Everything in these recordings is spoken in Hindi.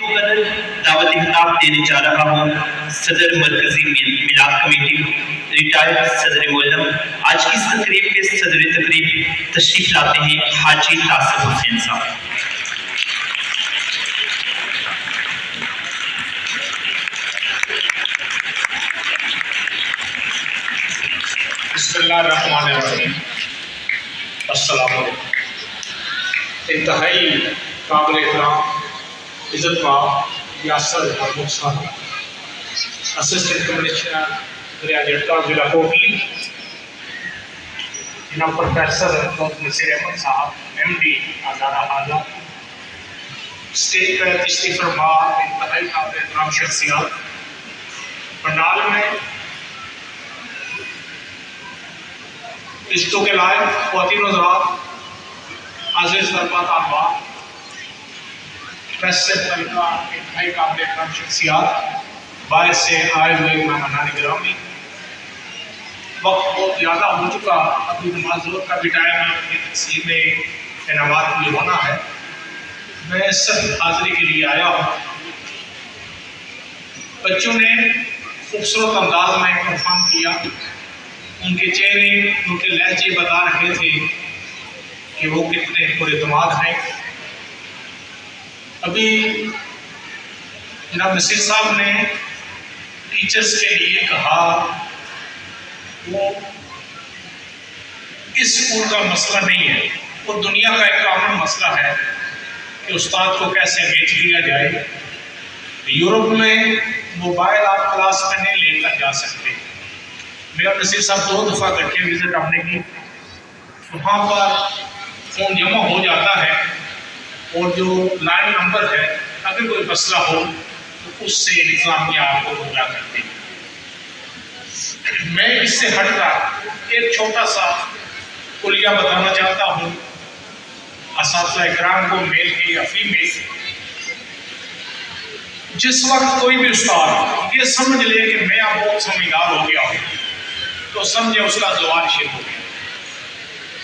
मुकर्रर दावत खिताब देने जा रहा हूँ सदर मरकजी मिलाद कमेटी रिटायर्ड सदर मोहल्लम। आज की इस तकरीब के सदर तकरीब तशरीफ लाते हैं हाजी तासिफ हुसैन साहब। बिस्मिल्लाहिर्रहमानिर्रहीम। अस्सलाम वालेकुम। इंतहाई काबिल एहतराम इज़्ज़त माब यासर महमूद साहब, असिस्टेंट कमिश्नर दरियाजट्टा जिला कोटली, जनाब प्रोफेसर नसीर अहमद साहब MD आज़ादा हाजा, स्टेज पर तशरीफ़ फरमा इंतहाई काबिल एहतराम शख्सियत, पंडाल में रिश्तों के लायक ख़वातीन हज़रात, आज़िज़ तरबा तालबा, प्रेस से तलका इंतहाई काबिल एहतराम शख्सियत, बाहर से आए हुए मेहमान गिरामी। वक्त बहुत ज़्यादा हो चुका, अभी नमाज ज़ोहर का भी टाइम है, अपनी तकसीम में इनामात भी होना है। मैं सिर्फ हाज़िरी के लिए आया हूँ। बच्चों ने खूबसूरत अंदाज में परफॉर्म किया, उनके चेहरे उनके लहजे बता रहे थे कि वो कितने पुरएतमाद हैं। अभी जनाब नसीर साहब ने टीचर्स के लिए कहा, वो इस स्कूल का मसला नहीं है, वो दुनिया का एक कॉमन मसला है कि उस्ताद को कैसे बेच दिया जाए। यूरोप में मोबाइल आप क्लास में नहीं लेकर जा सकते। मैं और नसीर साहब 2 दफ़ा इकट्ठे विजिट आपने की, वहाँ पर फ़ोन जमा हो जाता है और जो लाइन नंबर है, अगर कोई मसला हो तो उससे इंतज़ामिया आपको पूरा करती है। मैं इससे हटकर एक छोटा सा कुलिया बताना चाहता हूँ असातिज़ा इकराम को, मेल की या फीमेल। जिस वक्त कोई भी उस्ताद ये समझ ले कि मैं अब बहुत समझदार हो गया हूँ, तो समझे उसका ज़वाल शुरू हो गया।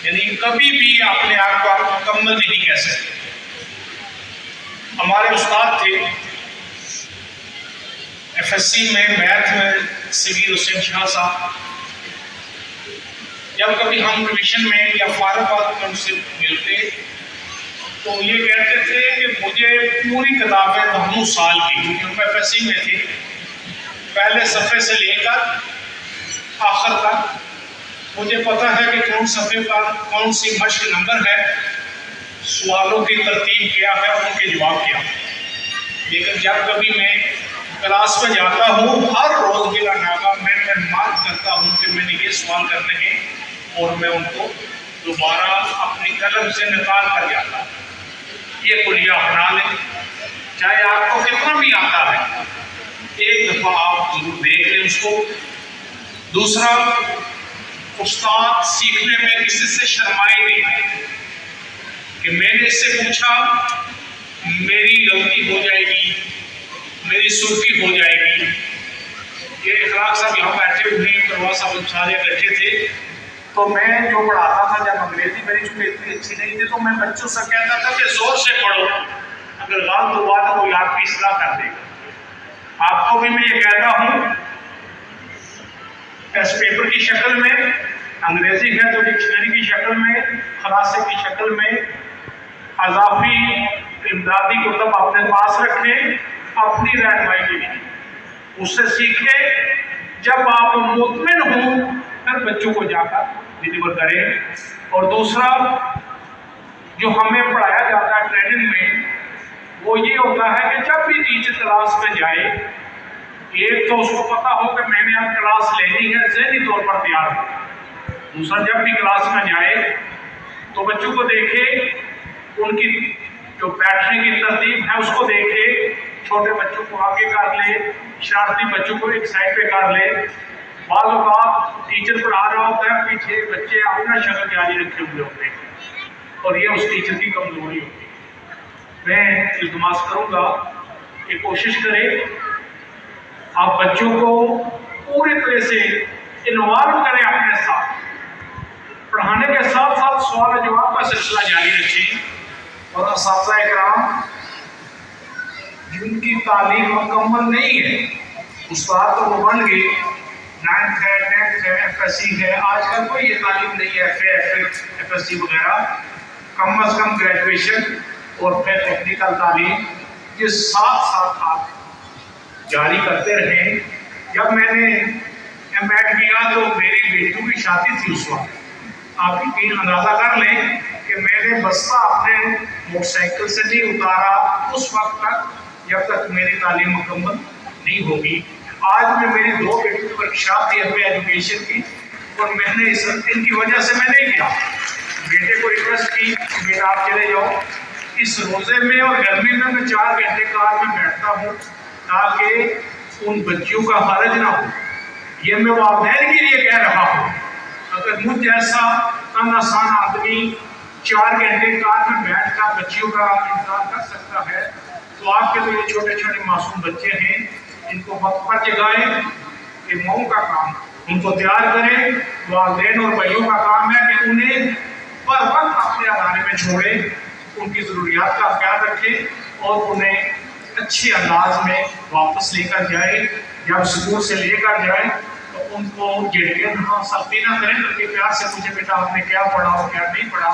यानी कभी भी अपने आप को आप मुकम्मल नहीं कह सकते। हमारे उस्ताद थे FSC में मैथ में सगीर हुसैन शाह साहब। जब कभी हम रिविजन में या फारगबाद में उनसे मिलते तो ये कहते थे कि मुझे पूरी किताबें 9 साल की, क्योंकि हम FSC में थे, पहले सफ़े से लेकर आखिर तक मुझे पता है कि कौन सफ़े पर कौन सी मश्क नंबर है, सवालों की तरतीब क्या है और उनके जवाब क्या है। लेकिन जब कभी मैं क्लास में जाता हूँ, हर रोज़ बिला नागा मैं मार्क करता हूँ कि मैंने ये सवाल करने हैं और मैं उनको दोबारा अपनी कलम से निकाल कर जाता। ये कुलिया अपना लें, चाहे आपको कितना भी आता है, एक दफ़ा आप जरूर देख लें उसको। दूसरा, उस्ताद सीखने में किसी से शर्माए नहीं कि मैंने इससे पूछा, मेरी गलती हो जाएगी, मेरी सुर्खी हो जाएगी। ये इखलाक साहब यहाँ बैठे हुए हैं, परवाज़ साहब सारे बैठे थे, तो मैं जो पढ़ाता था, जब अंग्रेजी मेरी चूँकि इतनी अच्छी नहीं थी, तो मैं बच्चों से कहता था कि ज़ोर से पढ़ो, अगर गलत हुआ तो कोई आपकी इस्लाह कर देगा। आपको भी मैं ये कहता हूँ, टेस्ट पेपर की शक्ल में, अंग्रेजी है तो डिक्शनरी की शक्ल में, खलासे की शक्ल में, अज़ाफ़ी इमदादी कुतुब अपने पास रखें, अपनी रहनुमाई के लिए उससे सीखें। जब आप मुतमिन हों फिर बच्चों को जाकर डिलीवर करें। और दूसरा, जो हमें पढ़ाया जाता है ट्रेनिंग में, वो ये होता है कि जब भी टीचर क्लास में जाए, एक तो उसको पता हो कि मैंने अब क्लास लेनी है, ज़हनी तौर पर तैयार हो। दूसरा, जब भी क्लास में जाए तो बच्चों को देखे, उनकी जो बैठने की तरतीब है उसको देखे, छोटे बच्चों को आगे कर ले, शरारती बच्चों को एक साइड पे कर ले। बाज़ औक़ात टीचर पढ़ा रहा होता है, पीछे बच्चे अपना शक्ल जारी रखे हुए होते हैं और ये उस टीचर की कमजोरी होती है। मैं इल्तिमास करूँगा कि कोशिश करें आप बच्चों को पूरी तरह से इन्वॉल्व करें अपने साथ, पढ़ाने के साथ साथ सवाल जवाब का सिलसिला जारी रखें। और असातिज़ा इकराम जिनकी तालीम मुकम्मल नहीं है, उस्ताद तो वो बन गए, 9th है, 10th है, FSC है, आजकल कोई ये तालीम नहीं है, FA, FSC वगैरह, कम अज़ कम ग्रेजुएशन और फिर टेक्निकल तालीम, ये साथ साथ आप जारी करते रहें। जब मैंने M.Ed किया तो मेरी बेटियों की शादी थी उस वक्त, आप यकीन अंदाज़ा कर लें कि मैंने बस्ता अपने मोटरसाइकिल से नहीं उतारा उस वक्त तक जब तक मेरी तालीम मुकम्मल नहीं होगी। आज में मेरी 2 बेटियों की परीक्षा थी अपने एजुकेशन की, और मैंने इनकी वजह से मैं नहीं किया, बेटे को रिक्वेस्ट की बेटा आप चले जाओ। इस रोज़े में और गर्मी में मैं 4 घंटे कार में बैठता हूँ ताकि उन बच्चियों का हर्ज ना हो। ये मैं वालिदैन के लिए कह रहा हूँ, अगर मुझ जैसा कम आसान आदमी 4 घंटे कार में बैठ कर बच्चियों का इंतजार कर सकता है, तो आपके तो ये छोटे छोटे मासूम बच्चे हैं, इनको वक्त पर जगाएं। ये माओं का काम, उनको तैयार करें। वालिदैन और भाइयों का काम है कि उन्हें पर वक्त अपने अदारे में छोड़ें, उनकी ज़रूरियात का ख्याल रखें और उन्हें अच्छे अंदाज में वापस लेकर जाए। जब स्कूल से लेकर जाए तो उनको झिड़के ना, सख्ती ना करें, बल्कि प्यार से पूछे बेटा आपने क्या पढ़ा और क्या नहीं पढ़ा।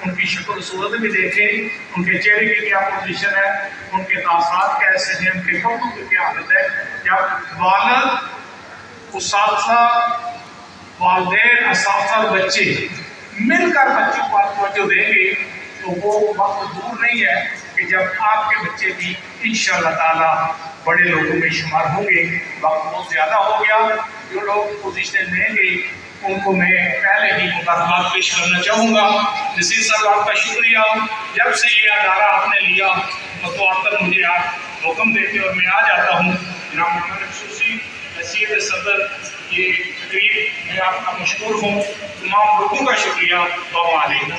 उनकी शक्ल सूरत भी देखें, उनके चेहरे की क्या पोजीशन है, उनके तासात कैसे हैं, उनके कपड़ों की क्या हालत है। जब वालिद, उसातिज़ा, वालिदैन, असातिज़ा और बच्चे मिलकर बच्चों पर तवज्जो देंगे तो वो वक्त दूर नहीं है कि जब आपके बच्चे भी इंशाअल्लाह ताला बड़े लोगों में शुमार होंगे। वक्त बहुत ज़्यादा हो गया, जो लोग पोजीशन लेंगे उनको मैं पहले ही मुबारकबाद पेश करना चाहूँगा। नसीर साहब आपका शुक्रिया, जब से ये अदारा आपने लिया तो आप तक मुझे आप हुक्म देते और मैं आ जाता हूँ। जनाब मोहम्मद खुसूसी हैसियत सदर ये तकरीब मैं आपका मशकूर हूँ। तमाम लोगों का शुक्रिया। वालेकुम।